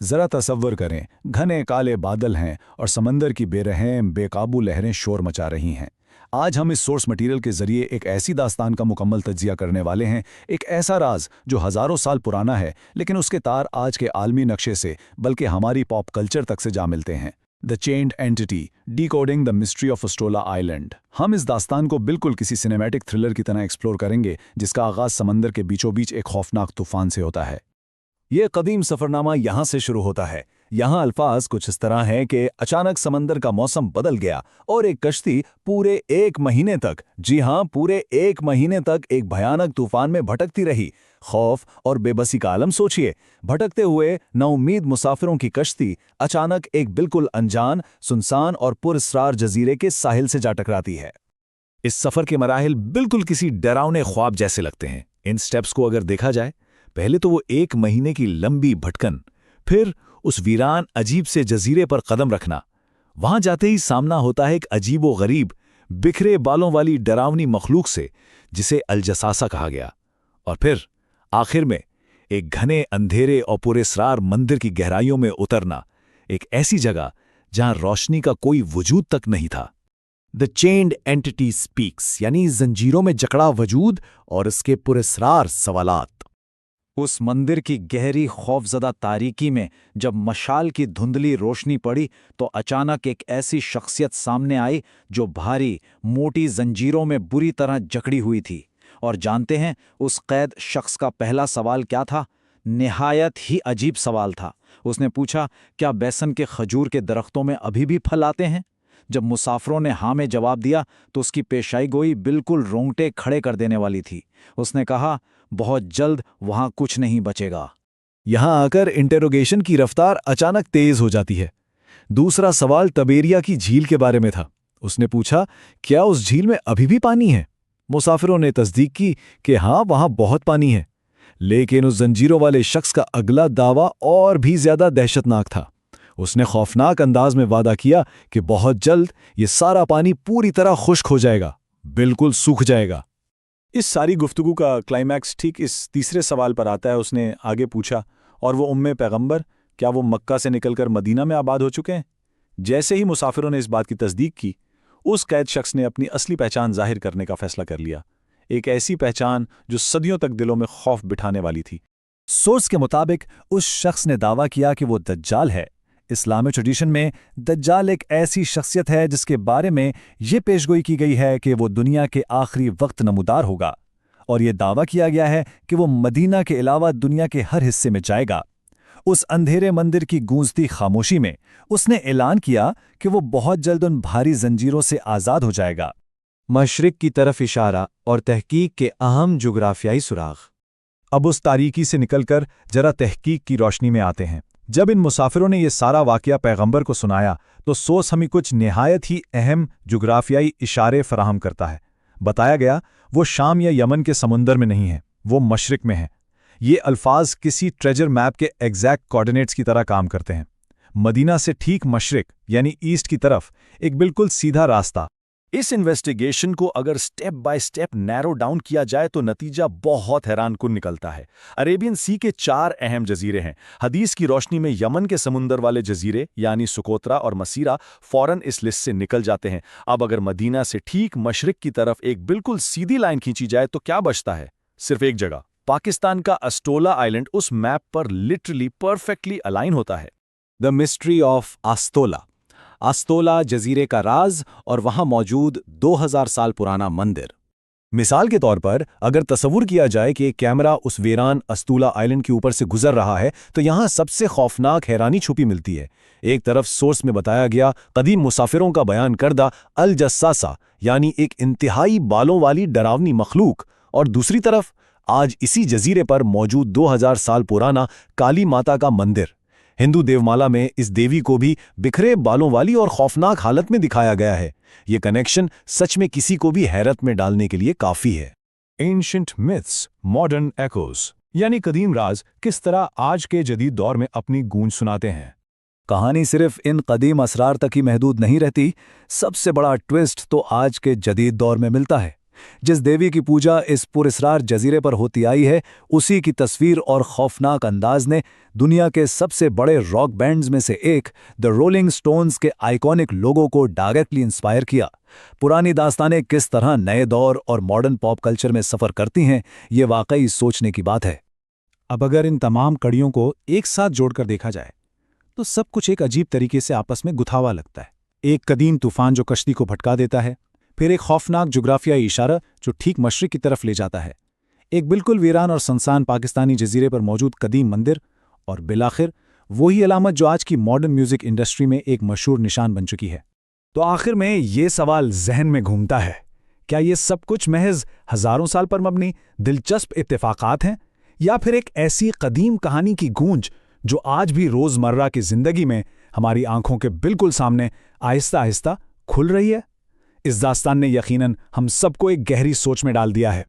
जरा तसव्वुर करें, घने काले बादल हैं और समंदर की बेरहम बेकाबू लहरें शोर मचा रही हैं। आज हम इस सोर्स मटेरियल के जरिए एक ऐसी दास्तान का मुकम्मल तज्जिया करने वाले हैं, एक ऐसा राज जो हज़ारों साल पुराना है लेकिन उसके तार आज के आलमी नक्शे से बल्कि हमारी पॉप कल्चर तक से जा मिलते हैं। The chained entity, decoding the mystery of Astola island. हम इस दास्तान को बिल्कुल किसी सिनेमैटिक थ्रिलर की तरह एक्सप्लोर करेंगे जिसका आगाज समंदर के बीचों बीच एक खौफनाक तूफान से होता है। ये कदीम सफ़रनामा यहाँ से शुरू होता है। यहाँ अल्फाज कुछ इस तरह हैं कि अचानक समंदर का मौसम बदल गया और एक कश्ती पूरे 1 महीने तक, जी हाँ पूरे 1 महीने तक एक भयानक तूफान में भटकती रही। खौफ और बेबसी का आलम सोचिए। भटकते हुए नाउम्मीद मुसाफिरों की कश्ती अचानक एक बिल्कुल अनजान, सुनसान और पुरस्रार जजीरे के साहिल से जा टकराती है। इस सफ़र के मराहिल बिल्कुल किसी डरावने ख्वाब जैसे लगते हैं। इन स्टेप्स को अगर देखा जाए, पहले तो वो 1 महीने की लंबी भटकन, फिर उस वीरान अजीब से जजीरे पर कदम रखना। वहां जाते ही सामना होता है एक अजीबो गरीब, बिखरे बालों वाली डरावनी मखलूक से जिसे अलजसासा कहा गया। और फिर आखिर में एक घने अंधेरे और पुरस्रार मंदिर की गहराइयों में उतरना, एक ऐसी जगह जहां रोशनी का कोई वजूद तक नहीं था। द चेन्ड एंटिटी स्पीक्स, यानी जंजीरों में जकड़ा वजूद और उसके पुरस्रार सवालात। उस मंदिर की गहरी खौफजदा तारीकी में जब मशाल की धुंधली रोशनी पड़ी तो अचानक एक ऐसी शख्सियत सामने आई जो भारी मोटी जंजीरों में बुरी तरह जकड़ी हुई थी। और जानते हैं उस कैद शख्स का पहला सवाल क्या था? निहायत ही अजीब सवाल था। उसने पूछा, क्या बेसन के खजूर के दरख्तों में अभी भी फल आते हैं? जब मुसाफिरों ने हाँ में जवाब दिया तो उसकी पेशाई गोई बिल्कुल रोंगटे खड़े कर देने वाली थी। उसने कहा, बहुत जल्द वहां कुछ नहीं बचेगा। यहां आकर इंटेरोगेशन की रफ्तार अचानक तेज हो जाती है। दूसरा सवाल तबेरिया की झील के बारे में था। उसने पूछा, क्या उस झील में अभी भी पानी है? मुसाफिरों ने तस्दीक की कि हाँ, वहां बहुत पानी है। लेकिन उस जंजीरों वाले शख्स का अगला दावा और भी ज्यादा दहशतनाक था। उसने खौफनाक अंदाज में वादा किया कि बहुत जल्द ये सारा पानी पूरी तरह खुश्क हो जाएगा, बिल्कुल सूख जाएगा। इस सारी गुफ्तगू का क्लाइमैक्स ठीक इस तीसरे सवाल पर आता है। उसने आगे पूछा, और वो उम्मे पैगंबर, क्या वो मक्का से निकलकर मदीना में आबाद हो चुके हैं? जैसे ही मुसाफिरों ने इस बात की तस्दीक की, उस कैद शख्स ने अपनी असली पहचान जाहिर करने का फैसला कर लिया। एक ऐसी पहचान जो सदियों तक दिलों में खौफ बिठाने वाली थी। सोर्स के मुताबिक उस शख्स ने दावा किया कि वो दज्जाल है। इस्लामिक ट्रेडिशन में दज्जाल एक ऐसी शख्सियत है जिसके बारे में ये पेशगोई की गई है कि वो दुनिया के आखिरी वक्त नमूदार होगा, और ये दावा किया गया है कि वो मदीना के अलावा दुनिया के हर हिस्से में जाएगा। उस अंधेरे मंदिर की गूंजती खामोशी में उसने ऐलान किया कि वो बहुत जल्द उन भारी जंजीरों से आज़ाद हो जाएगा। मशरिक की तरफ इशारा और तहकीक के अहम जुग्राफियाई सुराग। अब उस तारीकी से निकलकर जरा तहकीक की रोशनी में आते हैं। जब इन मुसाफिरों ने यह सारा वाकया पैगंबर को सुनाया तो सोर्स हमें कुछ निहायत ही अहम जुग्राफियाई इशारे फराहम करता है। बताया गया वो शाम या यमन के समुंदर में नहीं है, वो मशरिक में है। ये अल्फाज किसी ट्रेजर मैप के एग्जैक्ट कोऑर्डिनेट्स की तरह काम करते हैं। मदीना से ठीक मशरिक यानी ईस्ट की तरफ एक बिल्कुल सीधा रास्ता। इस इन्वेस्टिगेशन को अगर step by step narrow down किया जाए तो नतीजा बहुत हैरानकुन निकलता है। अरेबियन सी के 4 अहम जजीरे हैं। हदीस की रोशनी में यमन के समुंदर वाले जजीरे यानी सुकोत्रा और मसीरा फौरन इस लिस्ट से निकल जाते हैं। अब अगर मदीना से ठीक मशरिक की तरफ एक बिल्कुल सीधी लाइन खींची जाए तो क्या बचता है? सिर्फ एक जगह, पाकिस्तान का अस्टोला आइलैंड उस मैप पर लिटरली परफेक्टली अलाइन होता है। The mystery of Astola. Astola जजीरे का राज और वहां मौजूद 2000 साल पुराना मंदिर। मिसाल के तौर पर अगर तस्वुर किया जाए कि एक कैमरा उस वीरान अस्तूला आइलैंड के ऊपर से गुजर रहा है तो यहां सबसे खौफनाक हैरानी छुपी मिलती है। एक तरफ सोर्स में बताया गया कदीम मुसाफिरों का बयान करदा अल जस्सासा यानी एक इंतहाई बालों वाली डरावनी मखलूक, और दूसरी तरफ आज इसी जजीरे पर मौजूद 2000 साल पुराना काली माता का मंदिर। हिंदू देवमाला में इस देवी को भी बिखरे बालों वाली और खौफनाक हालत में दिखाया गया है। ये कनेक्शन सच में किसी को भी हैरत में डालने के लिए काफी है। एंशिएंट मिथ्स, मॉडर्न एकोज, यानी कदीम राज किस तरह आज के जदीद दौर में अपनी गूंज सुनाते हैं। कहानी सिर्फ इन कदीम असरार तक ही महदूद नहीं रहती, सबसे बड़ा ट्विस्ट तो आज के जदीद दौर में मिलता है। जिस देवी की पूजा इस पुरस्रार जजीरे पर होती आई है, उसी की तस्वीर और खौफनाक अंदाज ने दुनिया के सबसे बड़े रॉक बैंड्स में से एक द रोलिंग स्टोन्स के आइकॉनिक लोगो को डायरेक्टली इंस्पायर किया। पुरानी दास्तानें किस तरह नए दौर और मॉडर्न पॉप कल्चर में सफ़र करती हैं, ये वाकई सोचने की बात है। अब अगर इन तमाम कड़ियों को एक साथ जोड़कर देखा जाए तो सब कुछ एक अजीब तरीके से आपस में गुथा हुआ लगता है। एक कदीम तूफान जो कश्ती को भटका देता है, फिर एक खौफनाक जुग्राफियाई इशारा जो ठीक मशरिक की तरफ ले जाता है, एक बिल्कुल वीरान और सुनसान पाकिस्तानी जजीरे पर मौजूद कदीम मंदिर, और बिलाखिर वही अलामत जो आज की मॉडर्न म्यूजिक इंडस्ट्री में एक मशहूर निशान बन चुकी है। तो आखिर में ये सवाल जहन में घूमता है, क्या ये सब कुछ महज हजारों साल पर मबनी दिलचस्प इत्तेफाकात हैं, या फिर एक ऐसी कदीम कहानी की गूंज जो आज भी रोज़मर्रा की ज़िंदगी में हमारी आंखों के बिल्कुल सामने आहिस्ता आहिस्ता खुल रही है? इस दास्तान ने यकीनन हम सबको एक गहरी सोच में डाल दिया है।